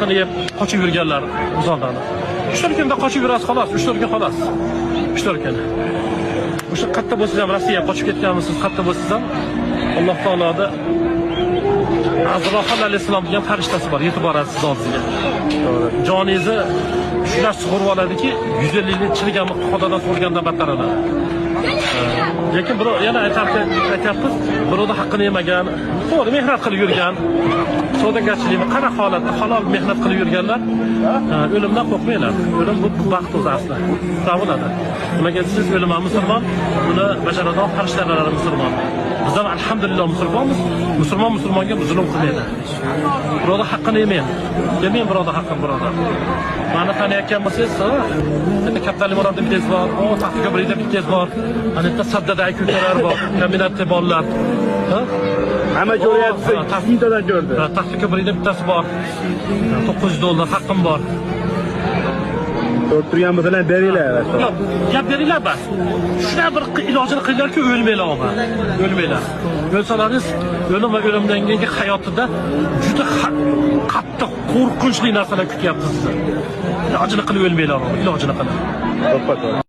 haqqini yeb qochib yurganlar G'uzordan. 3-4 kunda qochib yurasiz xolos, 3-4 kun xolos. 3-4 kun. O'sha qatta bo'lsangiz ham Rossiyaga qochib ketganmisiz, qatta bo'lsangiz ham Alloh taoloda Azroil alayhissalom degan farishtasi bor, yetib boradi siz oldingizga. Joningizni shular sug'urib oladiki, 150 yil chirigan xudodan so'rgandan battar oladi. Lekin birov yana aytyapmiz, birovning haqqini yemagan, to'g'ri mehnat qilib yurgan, savdogarchilikni qanaqa holatda halol mehnat qilib yurganlar o'limdan qo'rqmaylar. O'lim bu baxt o'zi asli. Bo'ladi. Nimaga siz o'limdan musulmon, buni bajaradigan farishtalar musulmon. Biz ham alhamdulillah musulmonmiz. Musulmon musulmonga zulm qilmaydi. Birovning haqqini yemaydi. Yemaydi birovning haqqini birovda. Mani taniyotgan bo'lsangiz, endi Kapitali Murodda bittasi bor, Taxti ko'prikda bittasi bor. Ana yerda Saddada ko'kalar bor, kombinatda bolalar. Hamma jo'yapti, videodan ko'rdi. Taxti ko'prikda bittasi bor. $900 haqqim bor. Turgan bo'lsalar beringlar. Yo'q, gap beringlar bas. Shuna bir ilojini qilinglarki, o'lmaylar og'a. O'lmaylar. O'lsalaringiz, o'lim va o'limdan keyingi hayotida juda qattiq, qo'rqinchli narsalar kutyapti sizni. Ilojini qilib o'lmaylar, ilojini qilib. To'xtat.